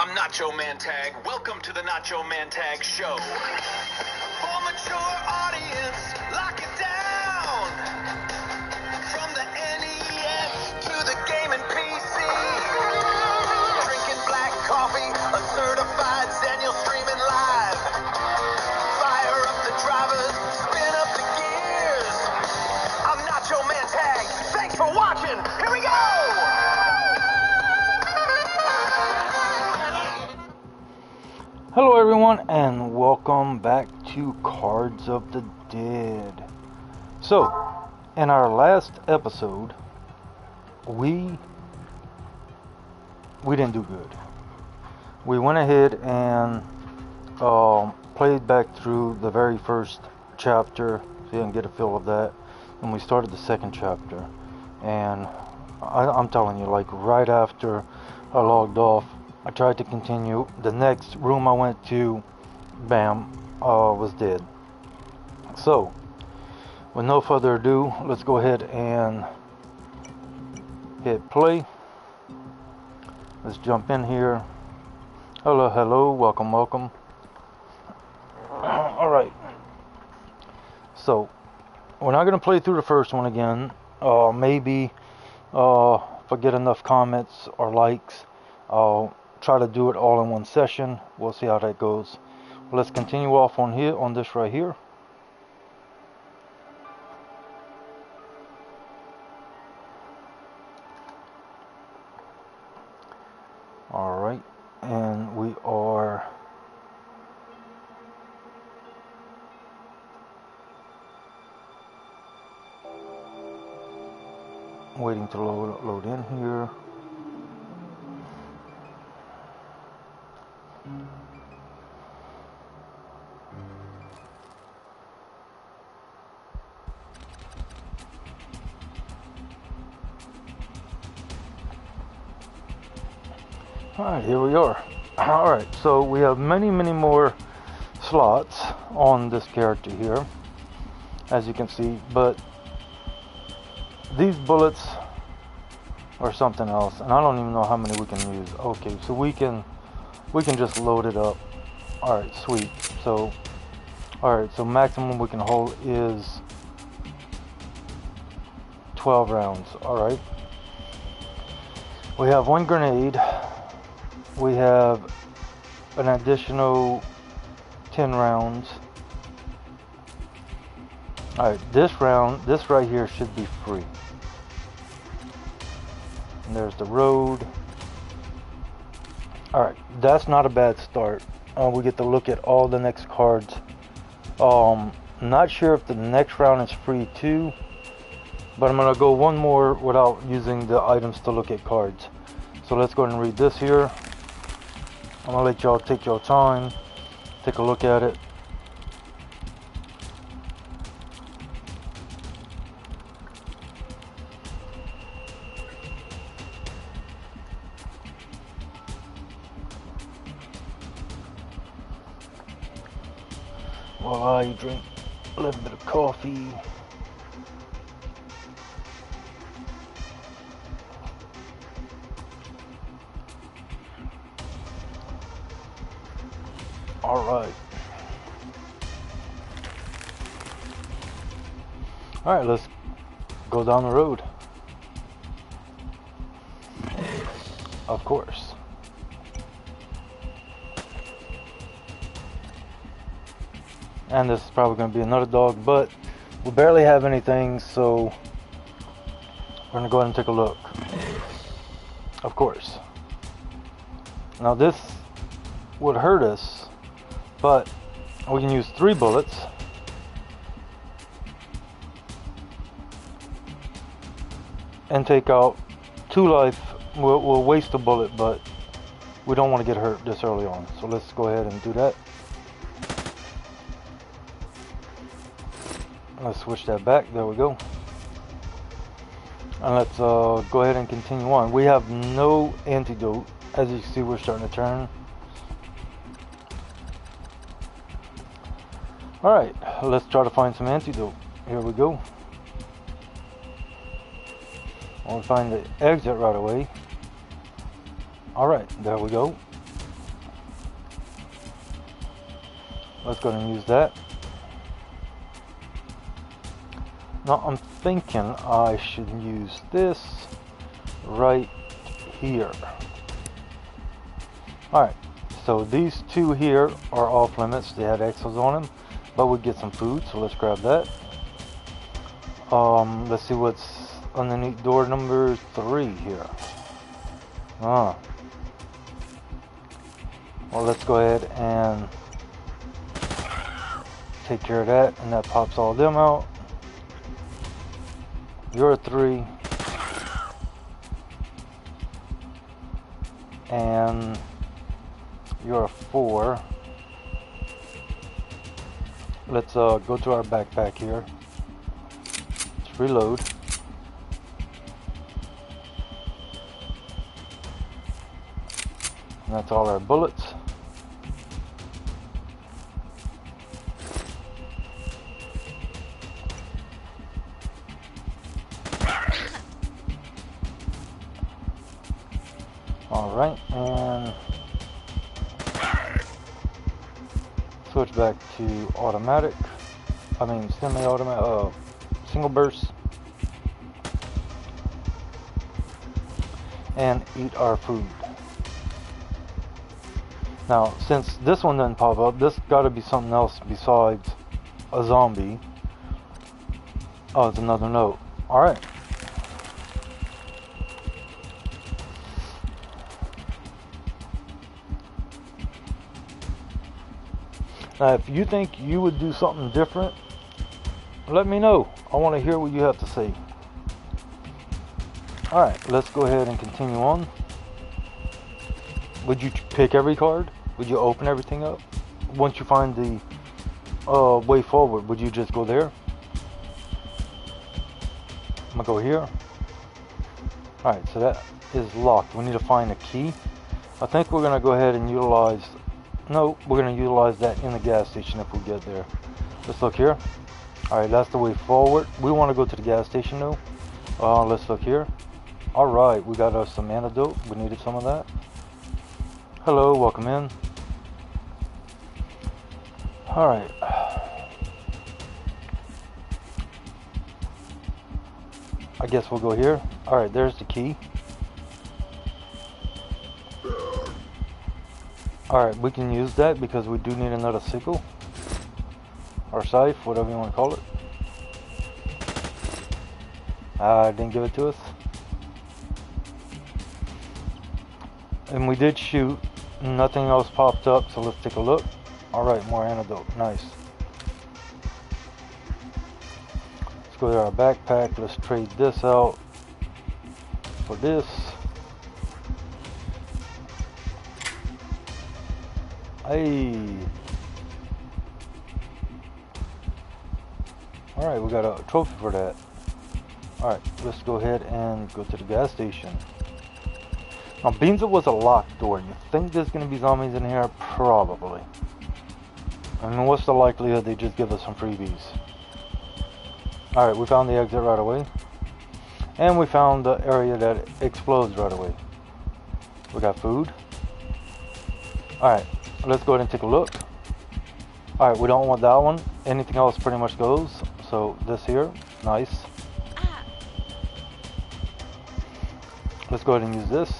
I'm NACHOMANTAG. Welcome to the NACHOMANTAG show. For mature audience, lock it down. From the NES to the gaming PC. Drinking black coffee, a certified Daniel streaming live. Fire up the drivers, spin up the gears. I'm NACHOMANTAG. Thanks for watching. Here we go. Hello everyone, and welcome back to Cards of the Dead. So, in our last episode, we didn't do good. We went ahead and played back through the very first chapter, so you can get a feel of that, and we started the second chapter. And I'm telling you, like right after I logged off, I tried to continue. The next room I went to, bam, was dead. So, with no further ado, let's go ahead and hit play. Let's jump in here. Hello, welcome. Alright. So, we're not going to play through the first one again. Maybe, if I get enough comments or likes, I'll try to do it all in one session. We'll see how that goes. Let's continue off on here, on this right here. Alright, and we are waiting to load in here. Alright, here we are. Alright, so we have many more slots on this character here, as you can see, but these bullets are something else, and I don't even know how many we can use. Okay, so we can just load it up. Alright, sweet. So maximum we can hold is 12 rounds. Alright. We have one grenade. We have an additional 10 rounds. Alright, this right here should be free. And there's the road. Alright, that's not a bad start. We get to look at all the next cards. Not sure if the next round is free too, but I'm going to go one more without using the items to look at cards. So let's go ahead and read this here. I'm going to let y'all take your time, take a look at it. While I drink a little bit of coffee. Alright, let's go down the road. Of course. And this is probably going to be another dog, but we barely have anything, so we're going to go ahead and take a look. Of course. Now this would hurt us, but we can use 3 bullets. And take out 2 life. We'll waste a bullet, but we don't want to get hurt this early on. So let's go ahead and do that. Let's switch that back. There we go. And let's go ahead and continue on. We have no antidote. As you can see, we're starting to turn. Alright, let's try to find some antidote. Here we go. We'll find the exit right away. Alright, there we go. Let's go ahead and use that. Now I'm thinking I should use this right here. Alright, so these two here are off limits. They had X's on them, but we get some food, so let's grab that. Let's see what's underneath door number 3 here. Well, let's go ahead and take care of that, and that pops all of them out. You're a 3. And you're a 4. Let's go to our backpack here. Let's reload. And that's all our bullets. Alright, and switch back to automatic. I mean semi-automatic, single burst. And eat our food. Now, since this one didn't pop up, this gotta be something else besides a zombie. Oh, it's another note. Alright. Now, if you think you would do something different, let me know. I want to hear what you have to say. Alright, let's go ahead and continue on. Would you pick every card? Would you open everything up? Once you find the way forward, would you just go there? I'm gonna go here. Alright, so that is locked. We need to find a key. I think we're gonna go ahead and utilize... No, we're gonna utilize that in the gas station if we get there. Let's look here. Alright, that's the way forward. We want to go to the gas station though. Let's look here. Alright, we got us some antidote. We needed some of that. Hello, welcome in. Alright. I guess we'll go here. Alright, there's the key. Alright, we can use that because we do need another sickle. Or scythe, whatever you want to call it. Didn't give it to us. And we did shoot. Nothing else popped up, so let's take a look. Alright, more antidote. Nice. Let's go to our backpack. Let's trade this out for this. Hey. Alright, we got a trophy for that. Alright, let's go ahead and go to the gas station. Now, beans it was a locked door. You think there's going to be zombies in here? Probably. I mean, what's the likelihood they just give us some freebies? Alright, we found the exit right away. And we found the area that explodes right away. We got food. Alright, let's go ahead and take a look. Alright, we don't want that one. Anything else pretty much goes. So, this here. Nice. Let's go ahead and use this.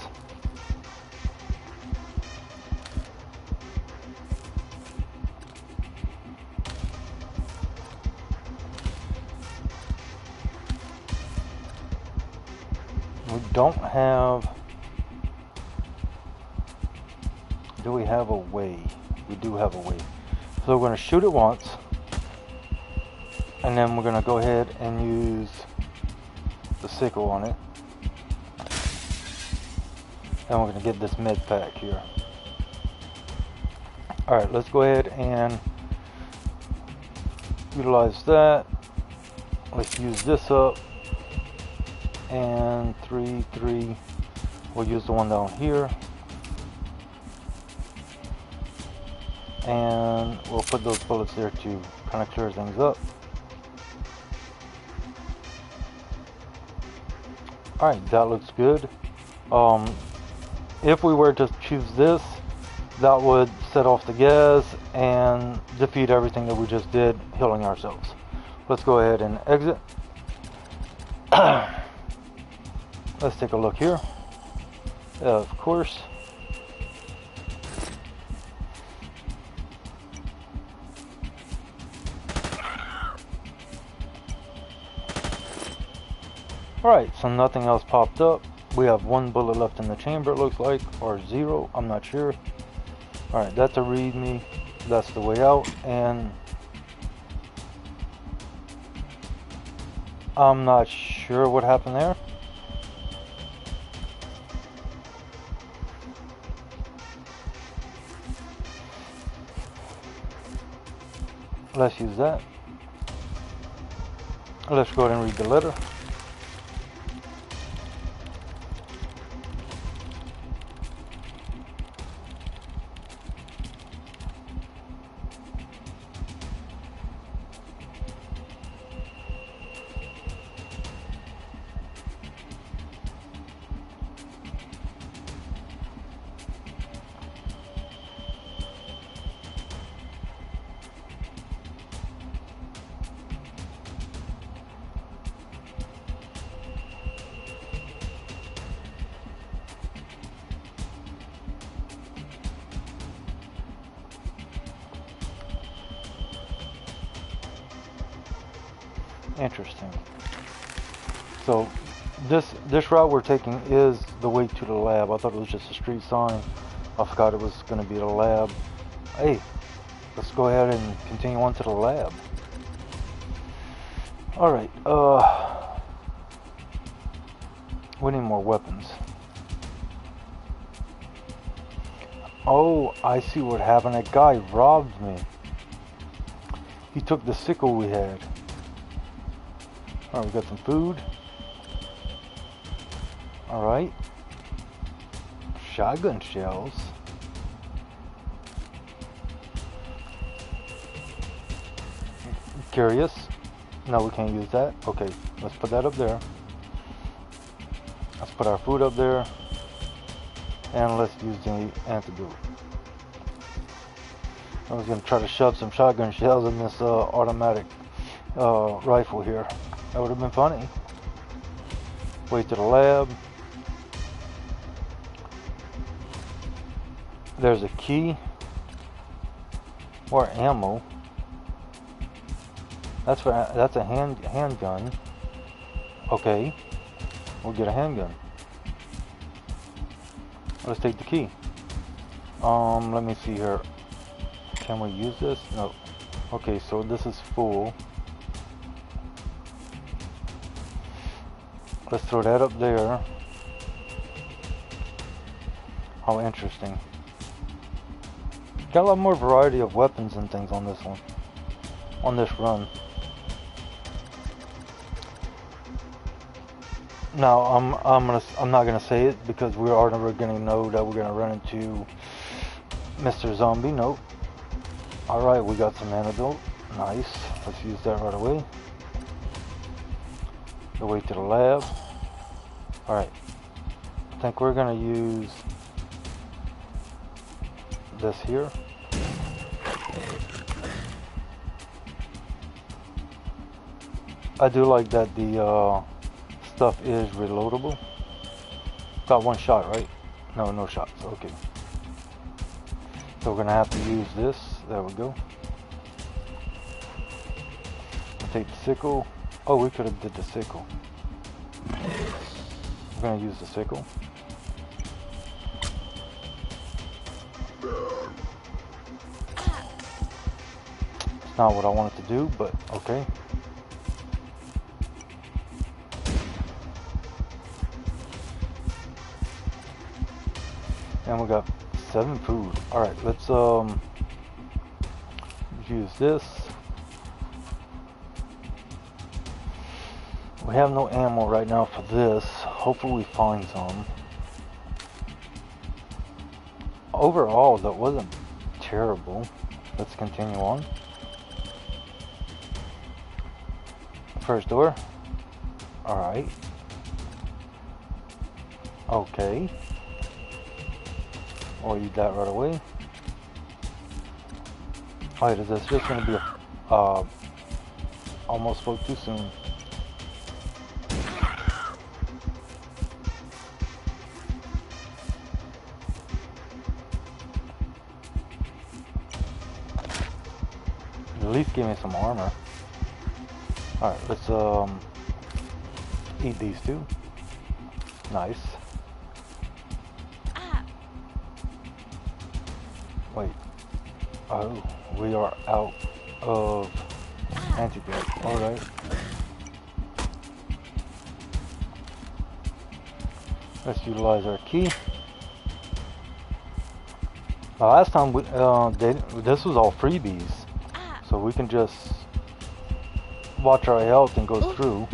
We don't have... Do we have a way? We do have a way. So we're going to shoot it once. And then we're going to go ahead and use the sickle on it. And we're going to get this med pack here. Alright, let's go ahead and utilize that. Let's use this up. And 3. We'll use the one down here. And we'll put those bullets there to kind of clear things up. Alright, that looks good. If we were to choose this, that would set off the gas and defeat everything that we just did, healing ourselves. Let's go ahead and exit. Let's take a look here. Of course. Alright, so nothing else popped up. We have 1 bullet left in the chamber, it looks like, or 0, I'm not sure. Alright, that's a readme. That's the way out, and I'm not sure what happened there. Let's use that. Let's go ahead and read the letter. Interesting. So this route we're taking is the way to the lab. I thought it was just a street sign. I forgot it was going to be the lab. Hey, let's go ahead and continue on to the lab. Alright, we need more weapons. Oh, I see what happened. That guy robbed me. He took the sickle we had. Alright, we got some food. Alright. Shotgun shells. Curious. No, we can't use that. Okay, let's put that up there. Let's put our food up there. And let's use the antidote. I was going to try to shove some shotgun shells in this automatic rifle here. That would have been funny. Way to the lab. There's a key. Or ammo. That's a handgun. Okay. We'll get a handgun. Let's take the key. Let me see here. Can we use this? No. Okay, so this is full. Let's throw that up there. How interesting. Got a lot more variety of weapons and things on this one. On this run. Now I'm not gonna say it because we are never gonna know that we're gonna run into Mr. Zombie. Nope. Alright, we got some antidote. Nice. Let's use that right away. The way to the lab. Alright. I think we're gonna use this here. I do like that the stuff is reloadable. Got one shot, right? No, no shots. Okay. So we're gonna have to use this. There we go. I'll take the sickle. Oh, we could have did the sickle. We're gonna use the sickle. It's not what I wanted to do, but okay. And we got 7 food. Alright, let's use this. We have no ammo right now for this. Hopefully we find some. Overall, that wasn't terrible. Let's continue on. First door. Alright. Okay. Or eat that right away. Alright, is this just gonna be a almost spoke too soon. At least give me some armor. Alright, let's eat these two. Nice. Wait. Oh, we are out of antidote. Alright. Let's utilize our key. Last time we this was all freebies, so we can just watch our health and go through.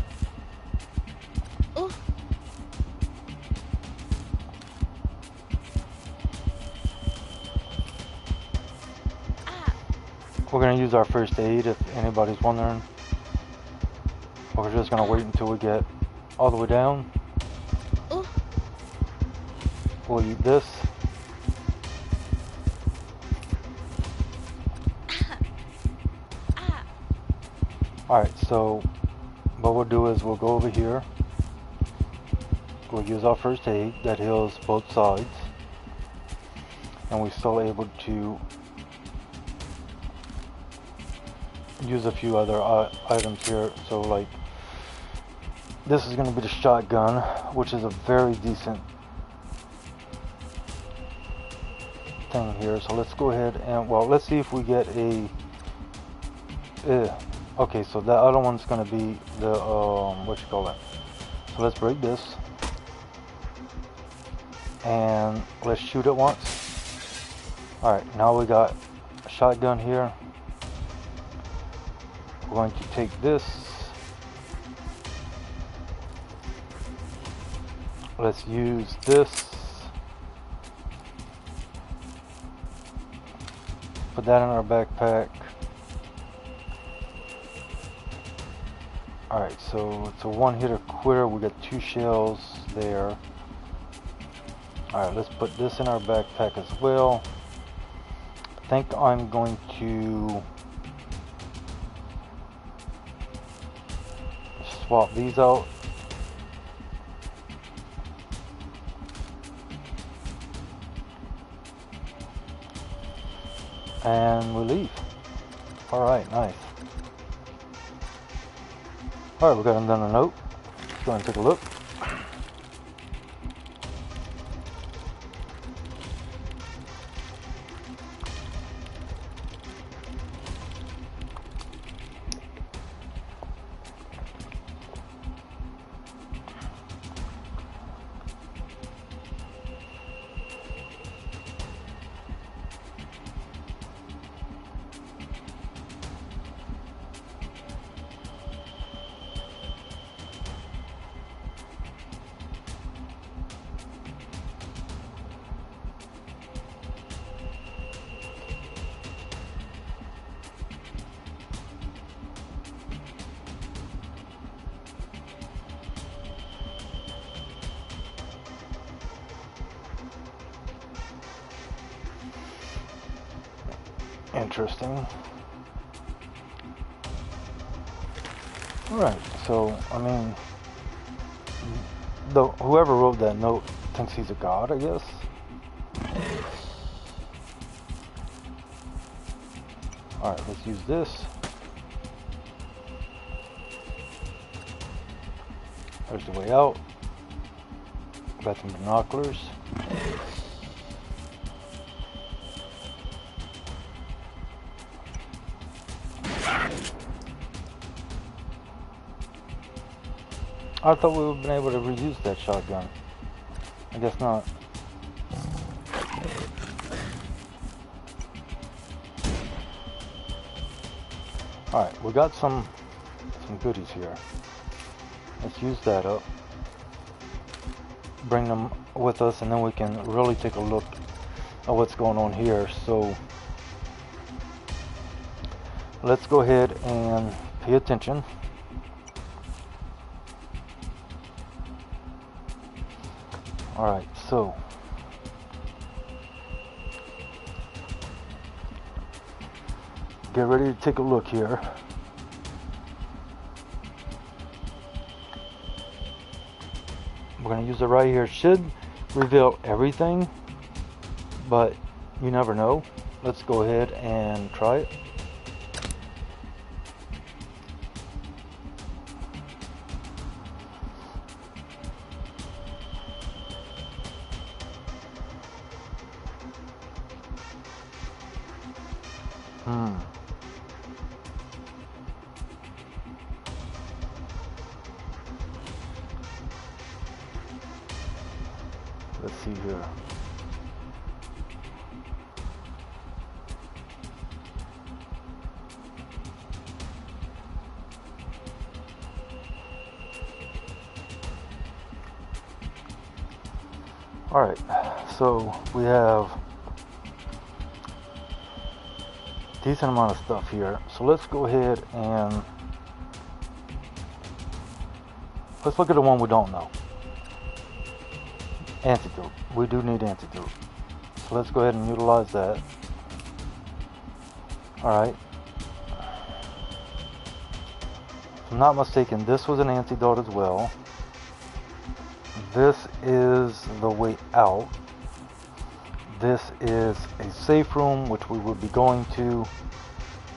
We're gonna use our first aid if anybody's wondering. We're just gonna wait until we get all the way down. We'll eat this. Alright, so what we'll do is we'll go over here. We'll use our first aid that heals both sides. And we're still able to use a few other items here. So like, this is going to be the shotgun, which is a very decent thing here. So let's go ahead and, well, let's see if we get a okay, so that other one's going to be the what you call that. So let's break this and let's shoot it once. Alright, now we got a shotgun here. We're going to take this. Let's use this. Put that in our backpack. Alright, so it's a one-hitter quitter. We got 2 shells there. Alright, let's put this in our backpack as well. I think I'm going to swap these out. And we leave. Alright, nice. Alright, we got another note. Let's go and take a look. Interesting. Alright, so, I mean, whoever wrote that note thinks he's a god, I guess. Alright, let's use this. There's the way out. Got some binoculars. I thought we would have been able to reuse that shotgun. I guess not. Alright, we got some goodies here. Let's use that up. Bring them with us, and then we can really take a look at what's going on here. So let's go ahead and pay attention. Alright, so get ready to take a look here. We're going to use it right here. It should reveal everything, but you never know. Let's go ahead and try it. Let's see here. Alright, so we have a decent amount of stuff here. So let's go ahead and let's look at the one we don't know. Antidote. We do need antidote. So let's go ahead and utilize that. Alright. If I'm not mistaken, this was an antidote as well. This is the way out. This is a safe room, which we will be going to.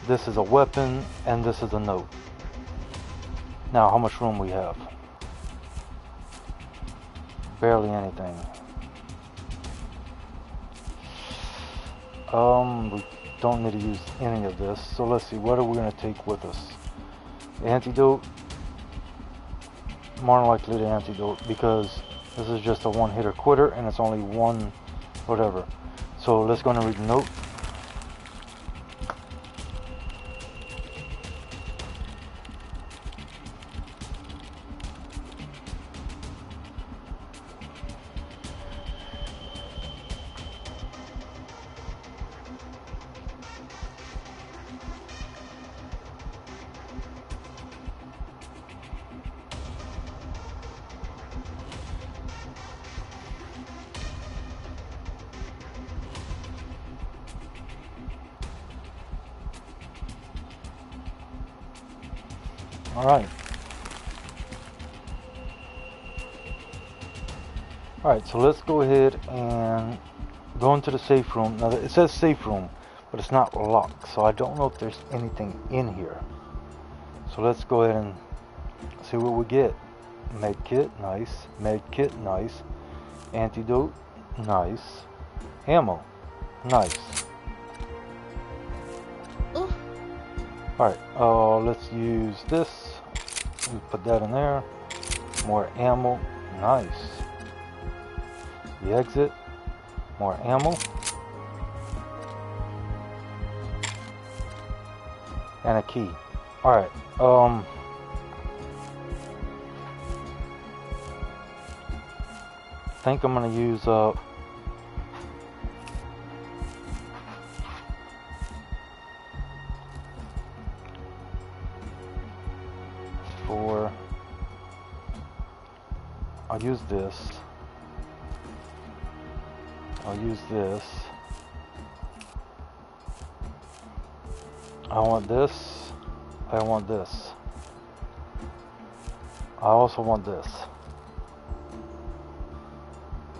This is a weapon, and this is a note. Now, how much room we have? Barely anything. We don't need to use any of this. So let's see, what are we going to take with us? The antidote. More than likely the antidote, because this is just a one-hitter quitter, and it's only one whatever. So let's go and read the note. Alright, so let's go ahead and go into the safe room. Now it says safe room, but it's not locked, so I don't know if there's anything in here. So let's go ahead and see what we get. Medkit, nice. Medkit, nice. Antidote, nice. Ammo, nice. Alright, let's use this. We put that in there. More ammo, nice. The exit, more ammo. And a key. Alright, I think I'm gonna use I'll use this. I'll use this. I want this. I want this. I also want this.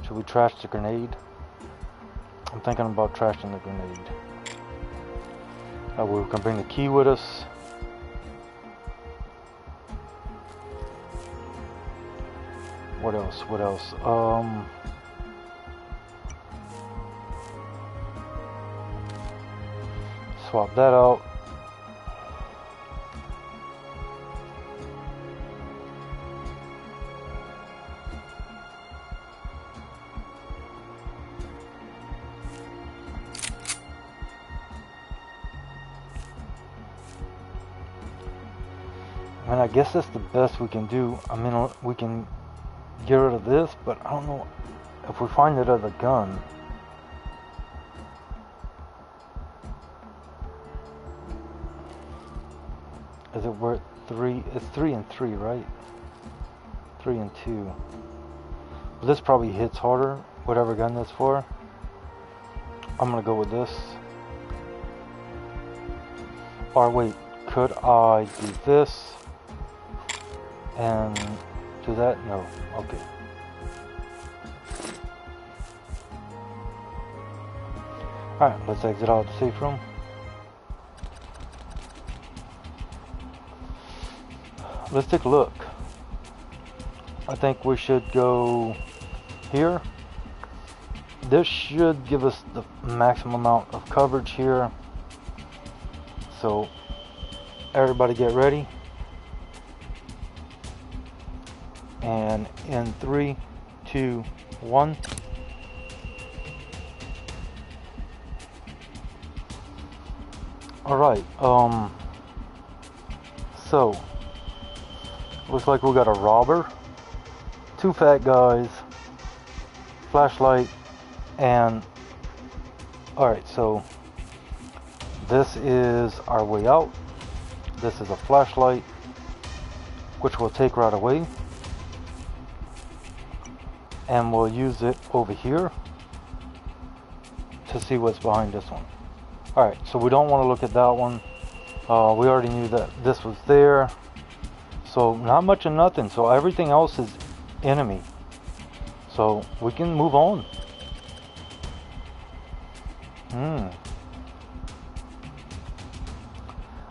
Should we trash the grenade? I'm thinking about trashing the grenade. We can bring the key with us. What else? What else? Swap that out. And I guess that's the best we can do. I mean, we can get rid of this, but I don't know if we find that other gun. Is it worth 3? It's 3 and 3, right? 3 and 2. But this probably hits harder, whatever gun that's for. I'm gonna go with this. or wait, could I do this and do that? No. Okay. Alright, let's exit out the safe room. Let's take a look. I think we should go here. This should give us the maximum amount of coverage here. So everybody get ready. And in 3, 2, 1. Alright, so looks like we got a robber, 2 fat guys, flashlight, and alright, so this is our way out. This is a flashlight, which we'll take right away, and we'll use it over here to see what's behind this one. Alright, so we don't want to look at that one. We already knew that this was there. So not much of nothing. So everything else is enemy. So we can move on.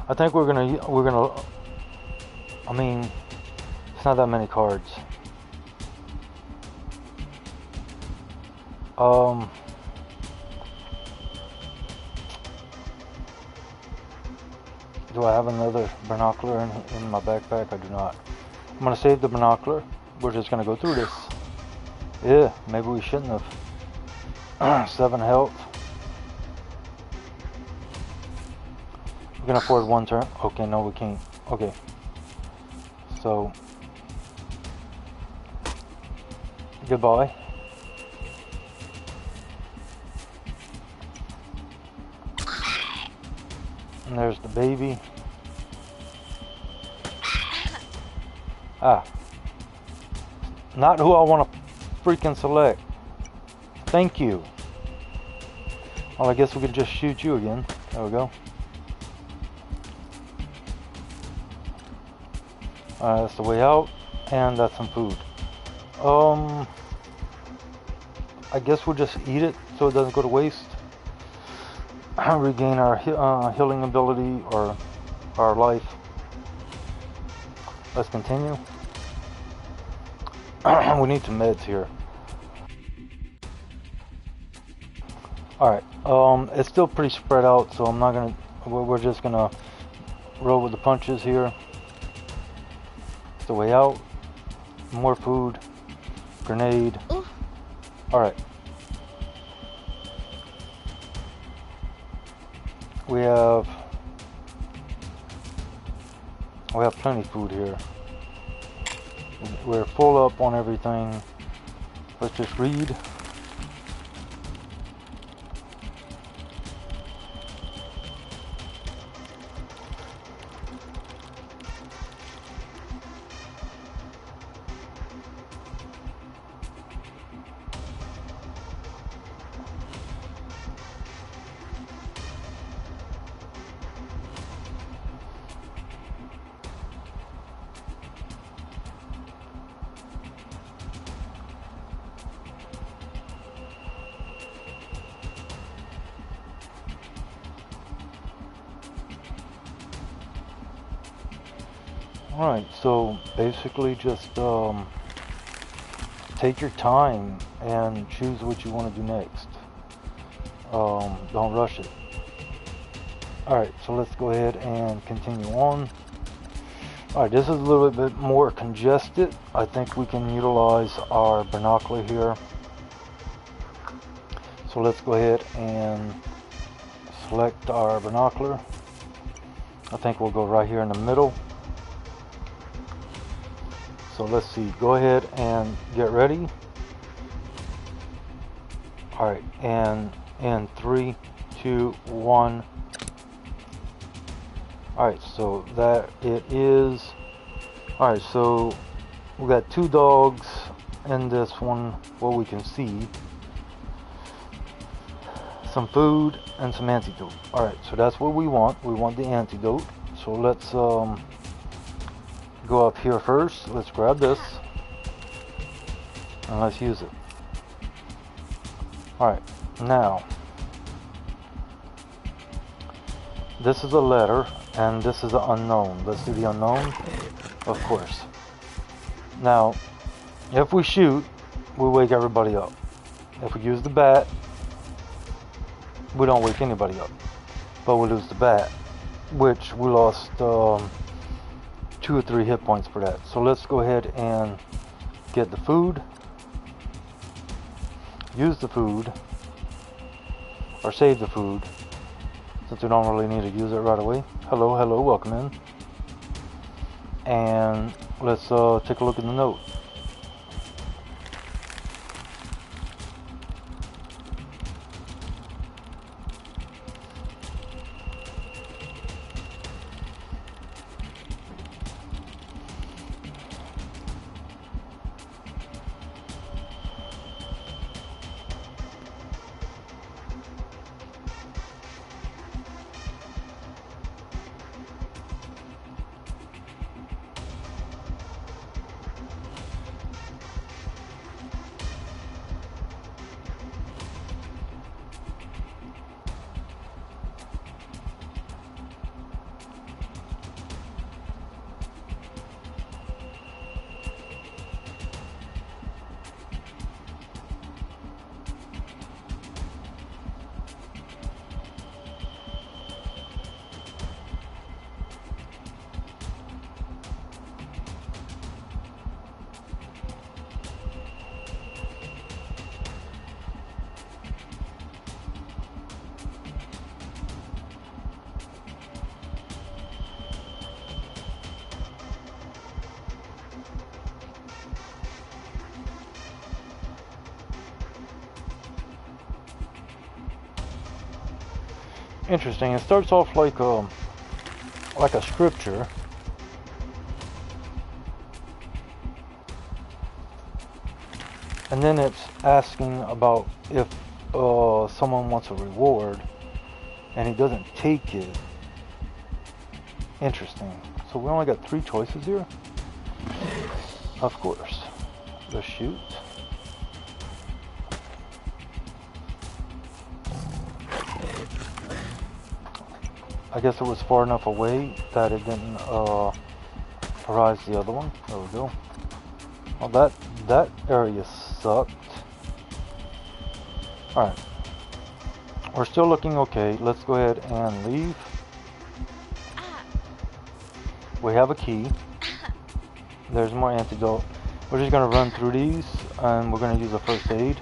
I think we're gonna I mean, it's not that many cards. Do I have another binocular in my backpack? I do not. I'm gonna save the binocular. We're just gonna go through this. Yeah, maybe we shouldn't have. 7 health. We can afford 1 turn. Okay, no we can't. Okay. So goodbye. And there's the baby. Ah. Not who I want to freaking select. Thank you. Well, I guess we could just shoot you again. There we go. That's the way out. And that's some food. I guess we'll just eat it so it doesn't go to waste. Regain our healing ability or our life. Let's continue. We need some meds here. Alright, it's still pretty spread out, so I'm not gonna, we're just gonna roll with the punches here. It's the way out. More food. Grenade. Alright. We have plenty of food here. We're full up on everything. Let's just read. Alright, so basically just take your time and choose what you want to do next. Don't rush it. Alright, so let's go ahead and continue on. Alright, this is a little bit more congested. I think we can utilize our binocular here. So let's go ahead and select our binocular. I think we'll go right here in the middle. So let's see, go ahead and get ready. Alright, and in 3, 2, 1. Alright, so that it is. Alright, so we got 2 dogs in this one, what we can see. some food, and some antidote. Alright, so that's what we want. We want the antidote. So let's go up here first. Let's grab this. And let's use it. Alright, now. This is a letter, and this is an unknown. Let's do the unknown. Of course. Now, if we shoot, we wake everybody up. If we use the bat, we don't wake anybody up, but we lose the bat, which we lost 2 or 3 hit points for that. So let's go ahead and get the food, use the food, or save the food, since we don't really need to use it right away. Hello, hello, welcome in. And let's take a look at the note. Interesting. It starts off like a scripture, and then it's asking about if someone wants a reward, and he doesn't take it. Interesting. So we only got 3 choices here. Of course. Let's shoot. I guess it was far enough away that it didn't arise the other one. There we go. Well, that area sucked. Alright. We're still looking okay. Let's go ahead and leave. We have a key. There's more antidote. We're just going to run through these, and we're going to use a first aid.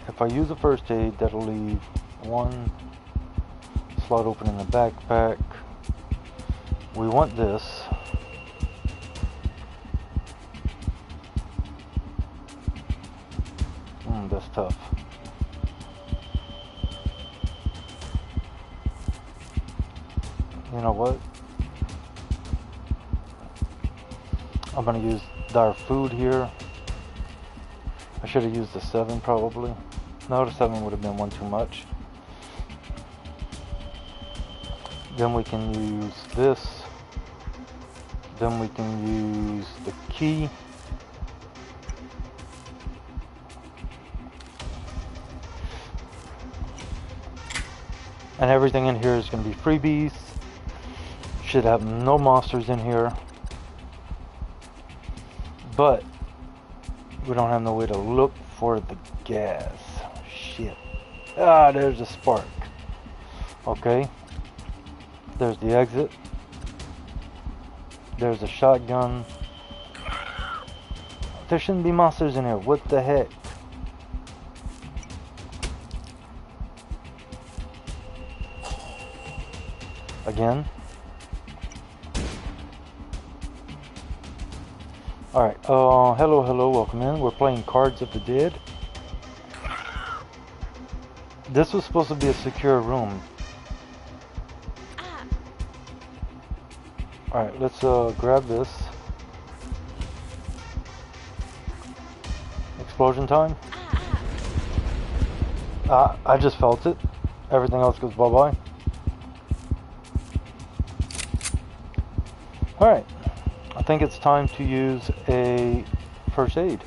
If I use a first aid, that'll leave 1 slot open in the backpack. We want this. That's tough. You know what? I'm gonna use our food here. I should have used the 7 probably. No, the 7 would have been 1 too much. Then we can use this. Then we can use the key. And everything in here is going to be freebies. Should have no monsters in here. But we don't have no way to look for the gas. Shit. Ah, there's a spark. Okay. There's the exit. There's a shotgun. There shouldn't be monsters in here. What the heck? Again. Alright, hello, welcome in. We're playing Cards of the Dead. This was supposed to be a secure room. Alright, let's grab this. explosion time. I just felt it. Everything else goes bye-bye. Alright. I think it's time to use a first aid.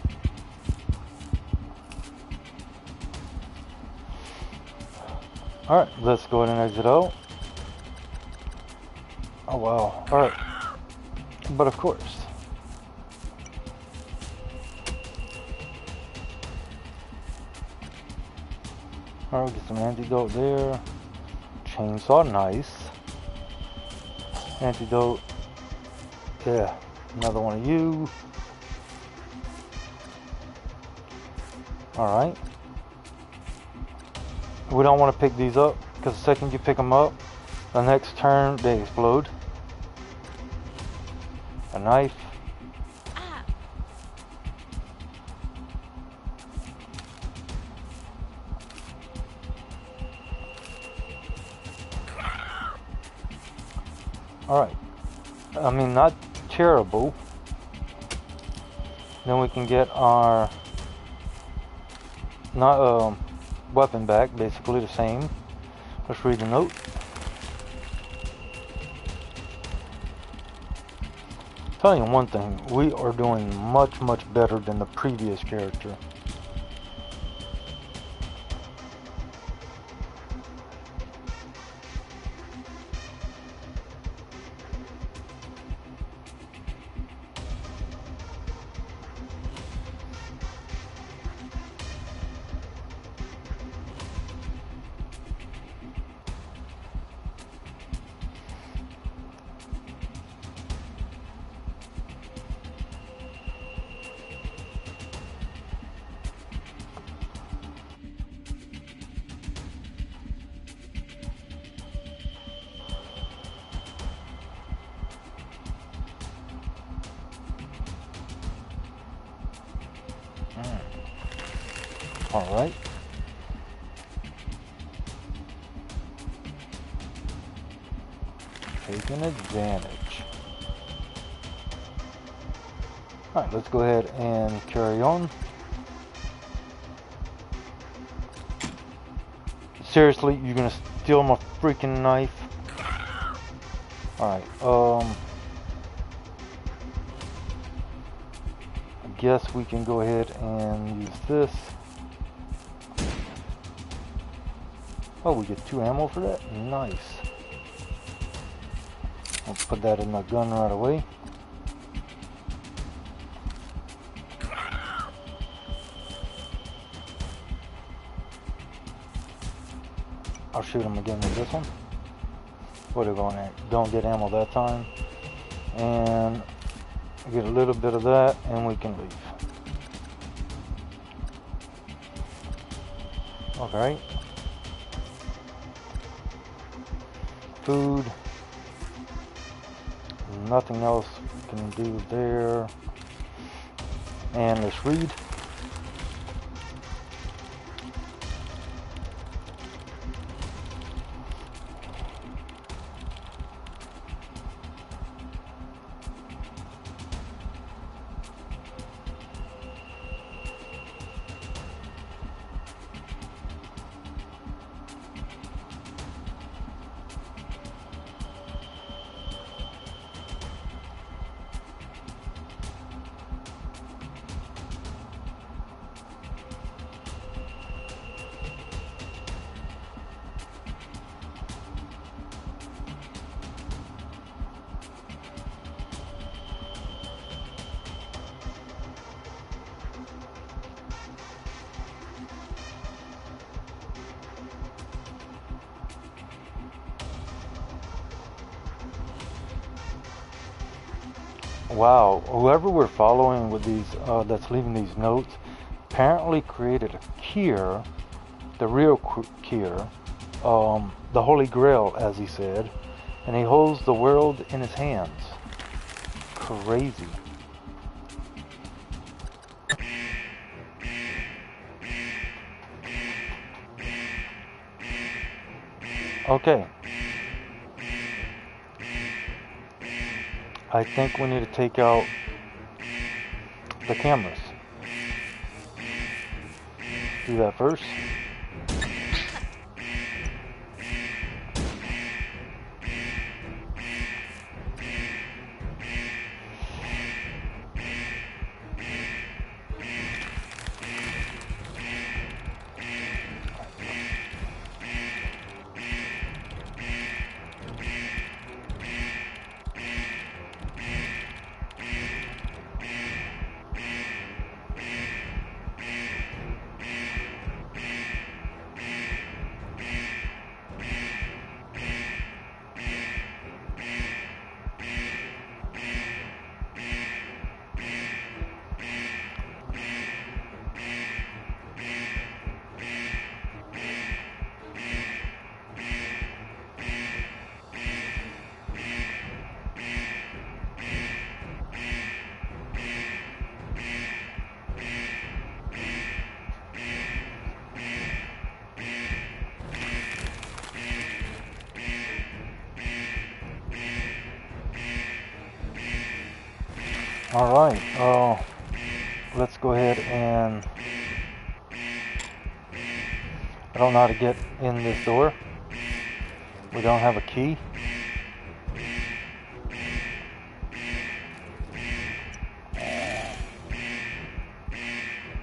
Alright, let's go ahead and exit out. Oh wow. Alright. But of course. Alright, get some antidote there. Chainsaw, nice. Antidote. Yeah, another one of you. Alright. We don't want to pick these up, because the second you pick them up, the next turn they explode. A knife. Alright. I mean, not terrible. Then we can get our weapon back, basically the same. Let's read the note. Tell you one thing, we are doing much better than the previous character. Alright. Taking advantage. Alright, let's go ahead and carry on. Seriously, you're gonna steal my freaking knife? Alright, I guess we can go ahead and use this. Oh, we get 2 ammo for that? Nice. I'll put that in the gun right away. I'll shoot him again with this one. What are we going at? Don't get ammo that time. And get a little bit of that and we can leave. Okay. Food. Nothing else we can do there. And let's read. Wow, whoever we're following with these, that's leaving these notes, apparently created a cure, the real cure, the Holy Grail, as he said, and he holds the world in his hands. Crazy. Okay. I think we need to take out the cameras. do that first. Alright, let's go ahead and... I don't know how to get in this door. We don't have a key.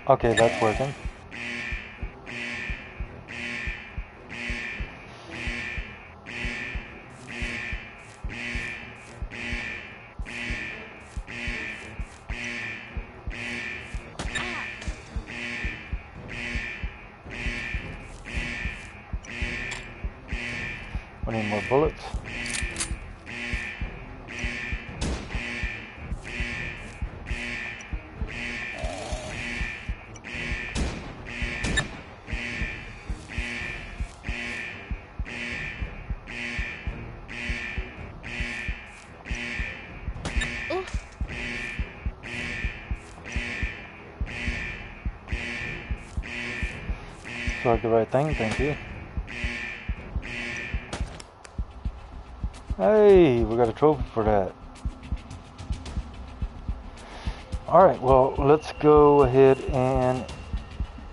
Okay, that's working. We need more bullets. Select the right thing, thank you. Hey, we got a trophy for that. Alright, well, let's go ahead and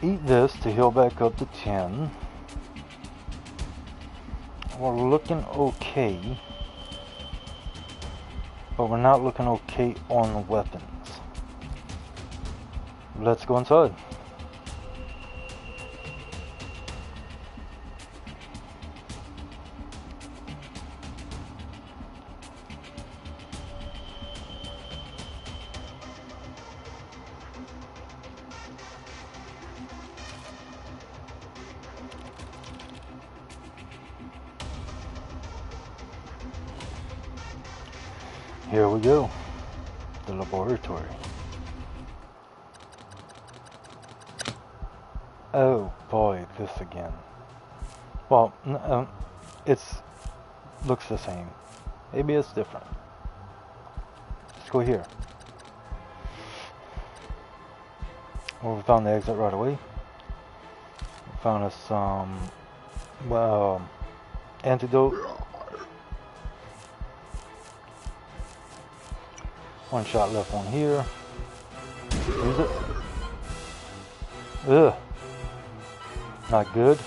eat this to heal back up to 10. We're looking okay, but we're not looking okay on the weapons. Let's go inside. Here we go, the laboratory. Oh boy, this again. Well, it's looks the same. Maybe it's different. Let's go here. Well, we found the exit right away. We found us some antidote. One shot left on here. Use it. Ugh. Not good.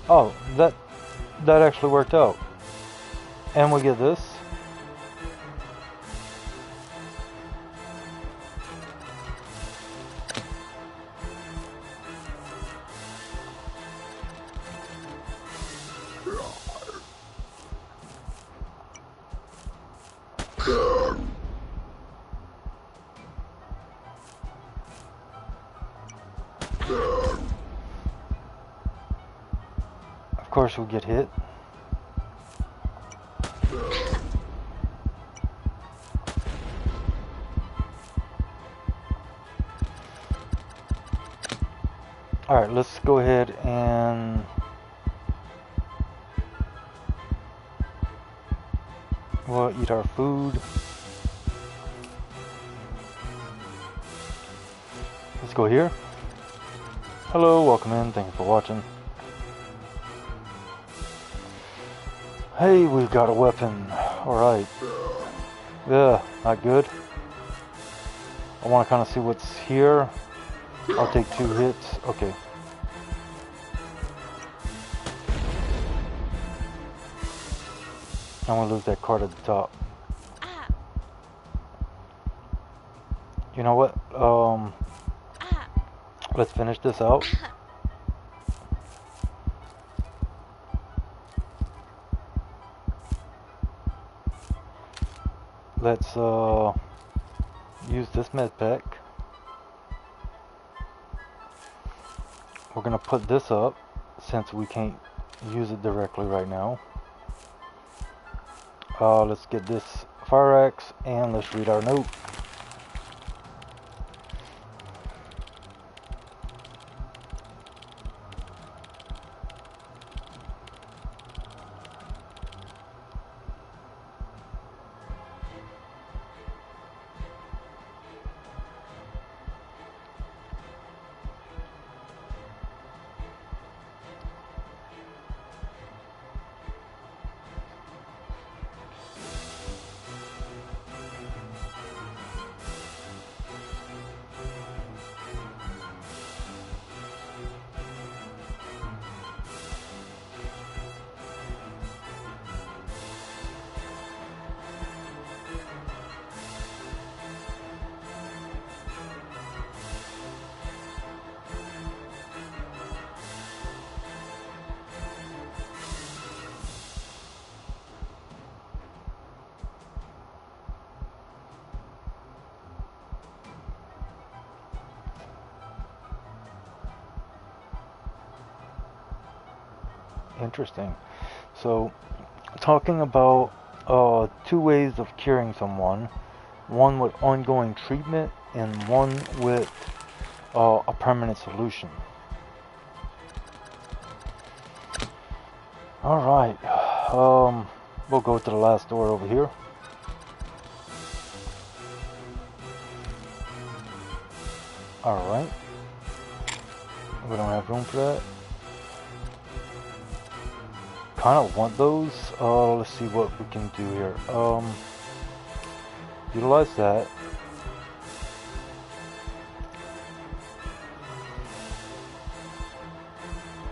Oh, that actually worked out. And we get this. Of course we'll get hit. Alright, let's go ahead and we'll eat our food. Let's go here. Hello, welcome in, thank you for watching. Hey, we've got a weapon. Alright. Yeah, not good. I want to kind of see what's here. I'll take 2 hits. Okay. I'm gonna lose that card at the top. You know what? Let's finish this out. Let's use this med pack. We're gonna put this up since we can't use it directly right now. Let's get this fire axe and let's read our note. Interesting. So, talking about 2 ways of curing someone. One with ongoing treatment and one with a permanent solution. Alright. We'll go to the last door over here. Alright. We don't have room for that. Kind of want those. Let's see what we can do here. Utilize that.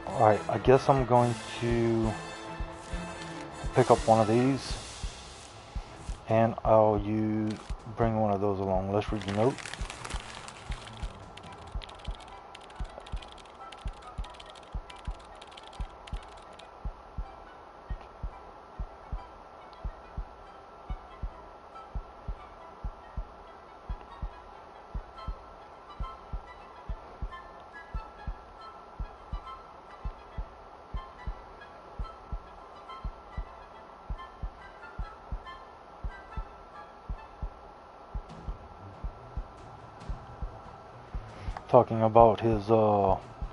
Alright, I guess I'm going to pick up one of these and I'll bring one of those along. Let's read the note. Talking about his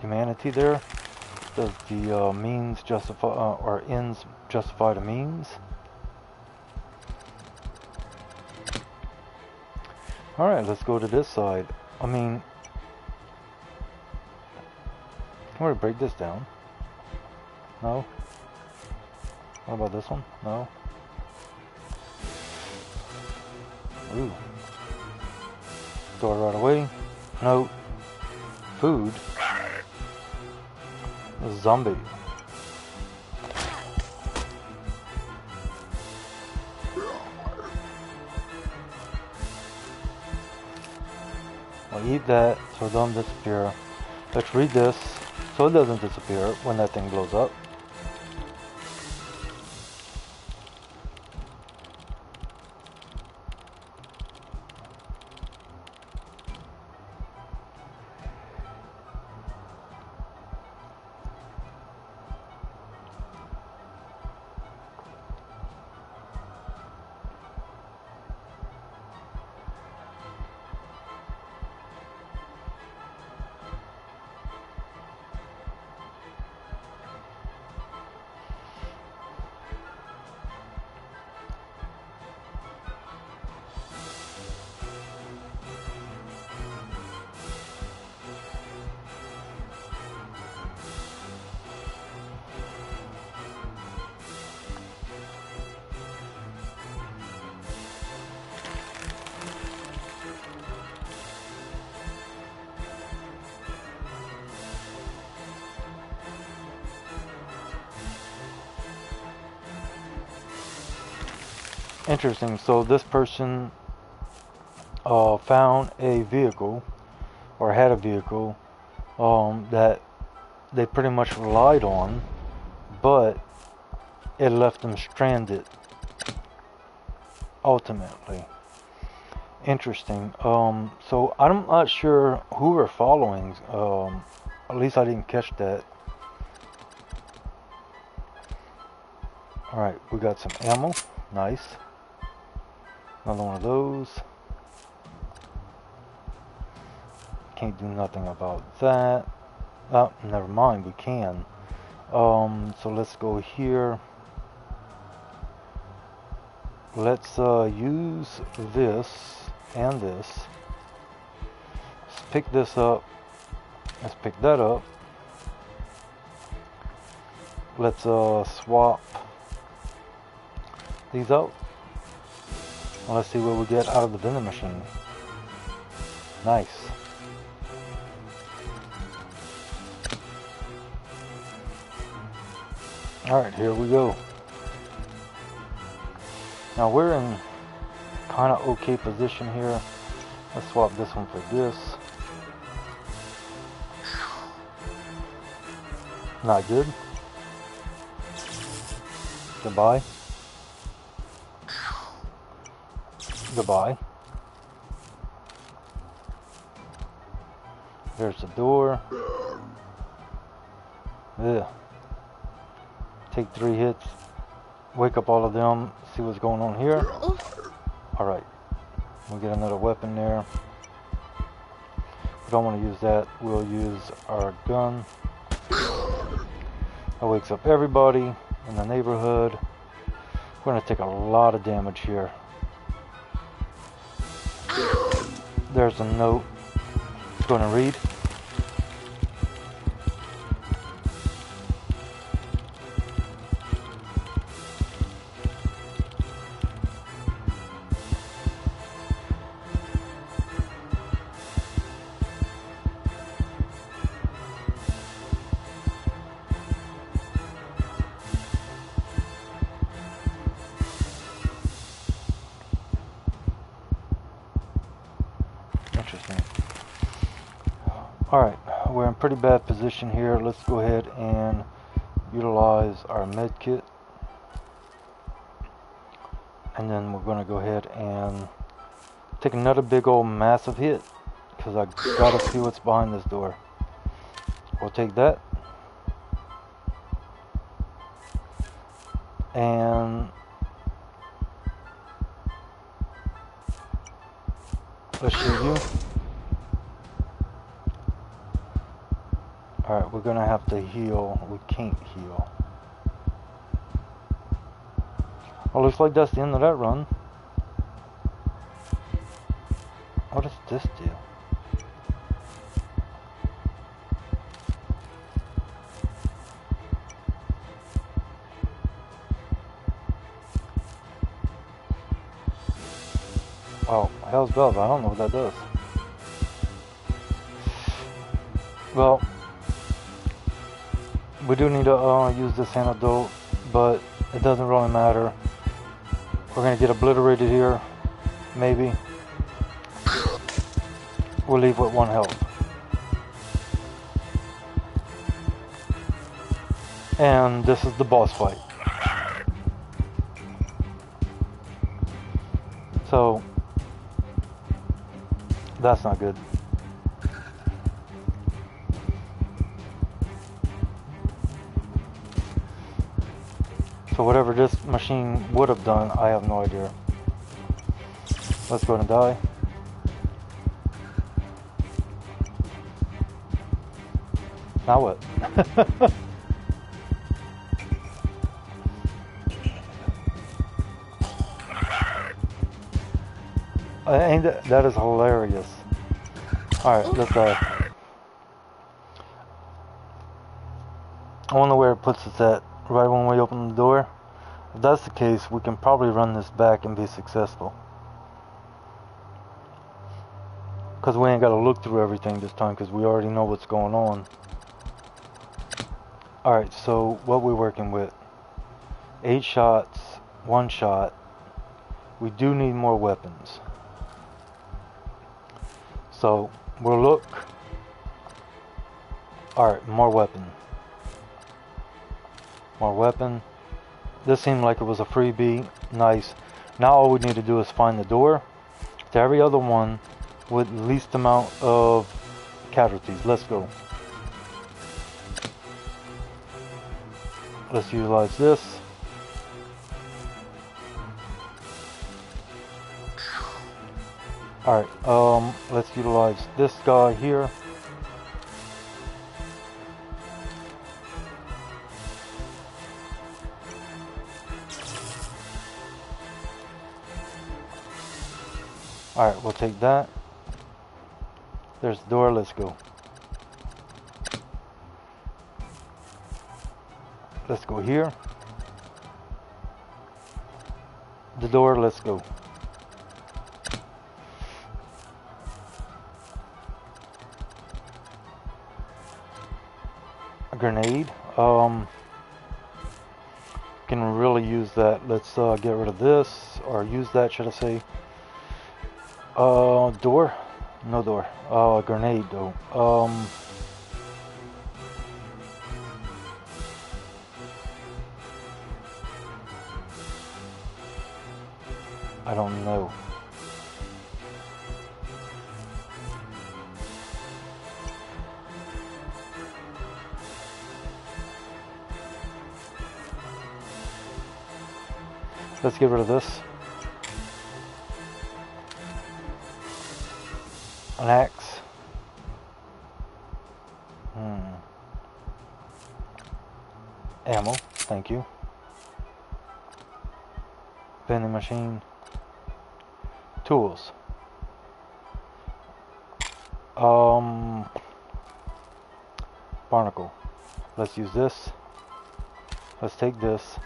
humanity there. Does the means justify or ends justify the means? Alright, let's go to this side. I mean, can we break this down? No? What about this one? No? Ooh. Throw it right away. No. Food. A zombie. I'll eat that so it doesn't disappear. Let's read this so it doesn't disappear when that thing blows up. Interesting. So this person found a vehicle, or had a vehicle, that they pretty much relied on, but it left them stranded ultimately. Interesting. So I'm not sure who we're following. At least I didn't catch that. Alright, we got some ammo. Nice. Another one of those. Can't do nothing about that. Oh, never mind, we can. So let's go here. Let's use this and this. Let's pick this up. Let's pick that up. Let's swap these out. And let's see what we get out of the vending machine. Nice. Alright, here we go. Now we're in kind of okay position here. Let's swap this one for this. Not good. Goodbye. Goodbye. There's the door. Yeah. Take 3 hits. Wake up all of them. See what's going on here. Alright. We'll get another weapon there. We don't want to use that. We'll use our gun. That wakes up everybody in the neighborhood. We're going to take a lot of damage here. There's a note. It's going to read. Interesting. Alright, we're in pretty bad position here. Let's go ahead and utilize our medkit. And then we're going to go ahead and take another big old massive hit. Because I gotta see what's behind this door. We'll take that. And let's shoot you. Alright, we're gonna have to heal. We can't heal. Oh, looks like that's the end of that run. What does this do? Oh, hell's bells, I don't know what that does. Well, we do need to use this antidote, but it doesn't really matter. We're gonna get obliterated here, maybe. We'll leave with 1 health. And this is the boss fight. So, that's not good. So whatever this machine would have done, I have no idea. Let's go and die. Now what? That is hilarious. Alright, let's die. I wonder where it puts us at. Right when we open the door. If that's the case, we can probably run this back and be successful. Because we ain't got to look through everything this time, because we already know what's going on. Alright, so what we're working with. 8 shots, 1 shot, we do need more weapons. So we'll look. Alright, more weapon. More weapon. This seemed like it was a freebie. Nice. Now all we need to do is find the door to every other one with least amount of casualties. Let's go. Let's utilize this. Alright, let's utilize this guy here. Alright, we'll take that. There's the door, let's go. Let's go here. The door, let's go. A grenade. Can really use that. Let's get rid of this, or use that, should I say. Door? No door. Grenade though. I don't know. Let's get rid of this. An axe. Ammo, thank you. Vending machine. Tools. Barnacle. Let's use this. Let's take this.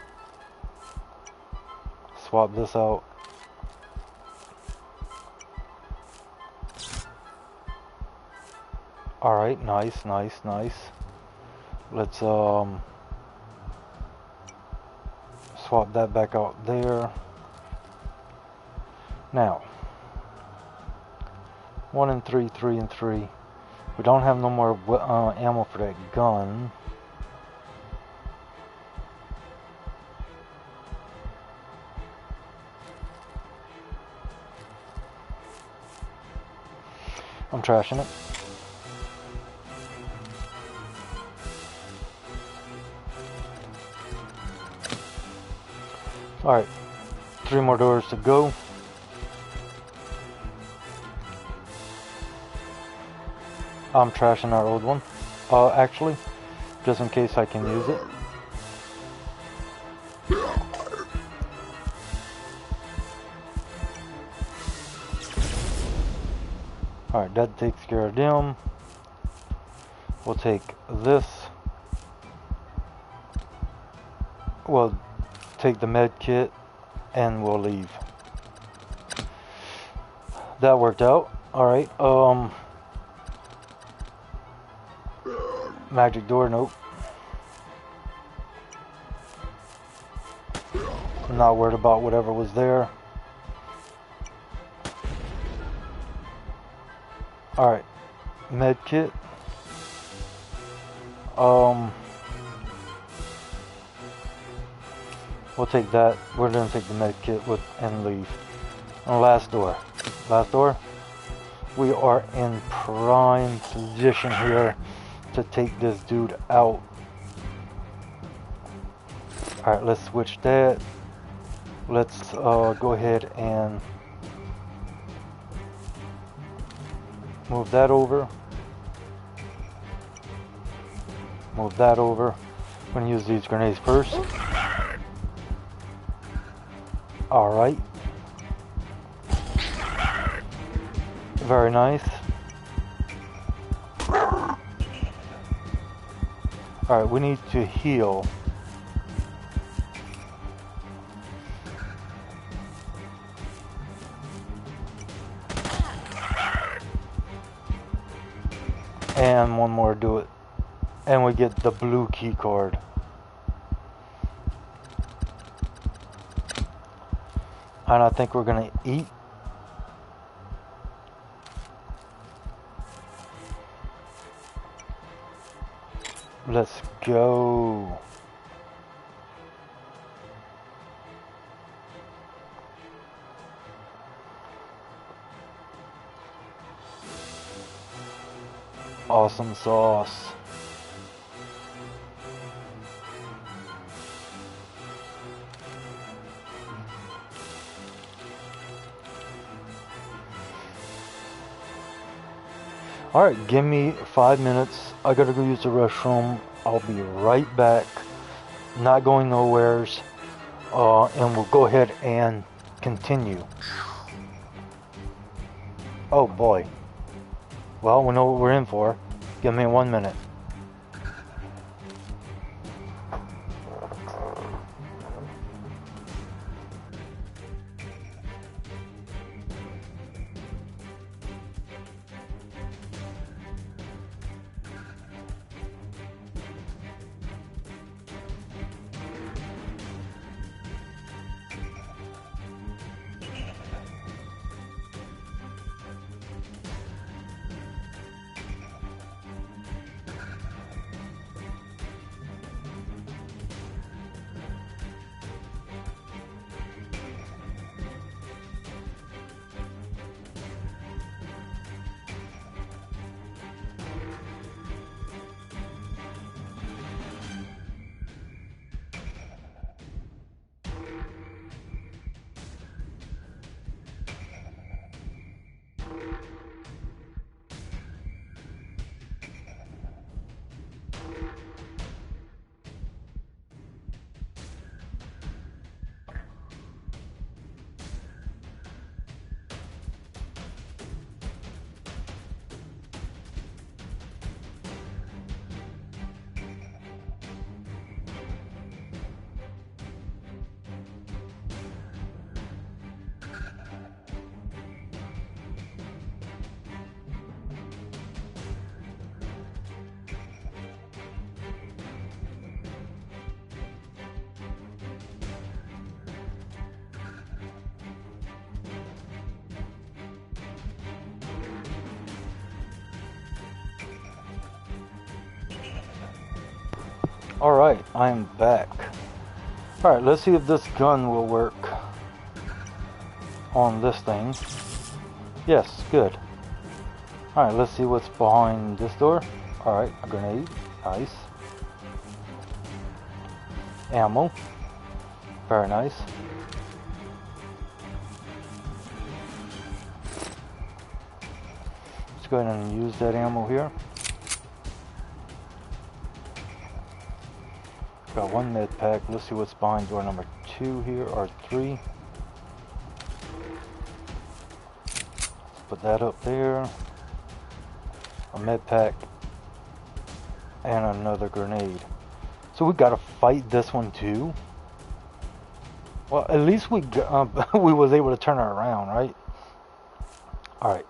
Swap this out. Alright, nice, nice, nice. Let's swap that back out there. Now 1 and 3, 3 and 3. We don't have no more ammo for that gun. I'm trashing it. Alright, 3 more doors to go. I'm trashing our old one. Actually, just in case I can use it. Alright, that takes care of them. We'll take this. We'll take the med kit and we'll leave. That worked out. Alright, magic door, nope. I'm not worried about whatever was there. Alright, med kit. We'll take that. We're gonna take the med kit and leave. And last door. Last door. We are in prime position here to take this dude out. Alright, let's switch that. Let's go ahead and move that over. Move that over. I'm going to use these grenades first. Alright. Very nice. Alright, we need to heal. And one more, do it. And we get the blue key card. And I think we're gonna eat. Let's go. Awesome sauce. Alright, give me 5 minutes. I gotta go use the restroom. I'll be right back. Not going nowheres. And we'll go ahead and continue. Oh boy. Well, we know what we're in for. Give me 1 minute. Alright, I'm back. Alright, let's see if this gun will work on this thing. Yes, good. Alright, let's see what's behind this door. Alright, a grenade. Nice. Ammo. Very nice. Let's go ahead and use that ammo here. Got 1 med pack. Let's see what's behind door number 2 here, or 3. Let's put that up there. A med pack. And another grenade. So we gotta fight this one too? Well, at least we we was able to turn her around, right? Alright.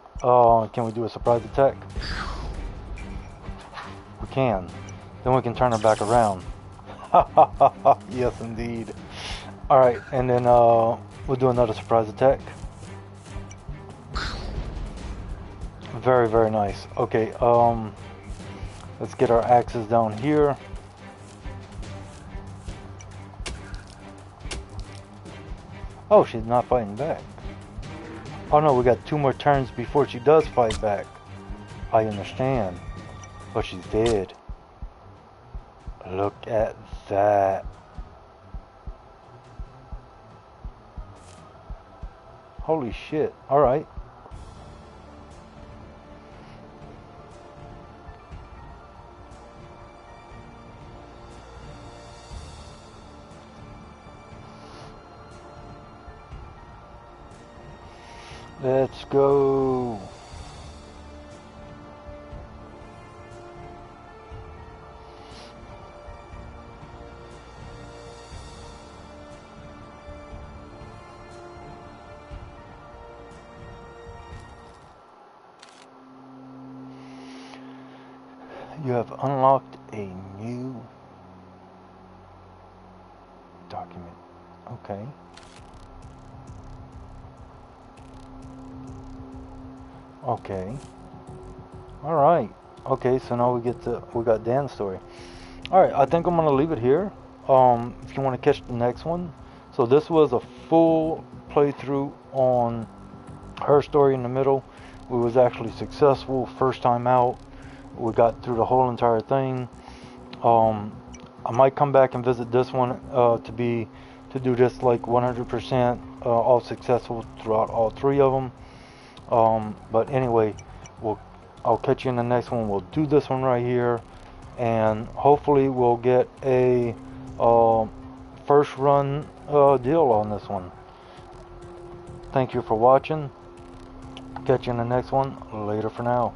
Can we do a surprise attack? We can. Then we can turn her back around. Yes, indeed. Alright, and then we'll do another surprise attack. Very, very nice. Okay, let's get our axes down here. Oh, she's not fighting back. Oh no, we got 2 more turns before she does fight back. I understand. But she's dead. Look at that. Holy shit. Alright. Let's go. You have unlocked a new document. Okay. Okay. All right. Okay, so now we got Dan's story. All right, I think I'm gonna leave it here. If you want to catch the next one. So this was a full playthrough on her story in the middle. We was actually successful first time out. We got through the whole entire thing. I might come back and visit this one to do this like 100% all successful throughout all three of them. But anyway, I'll catch you in the next one. We'll do this one right here, and hopefully we'll get a first run deal on this one. Thank you for watching. Catch you in the next one. Later for now.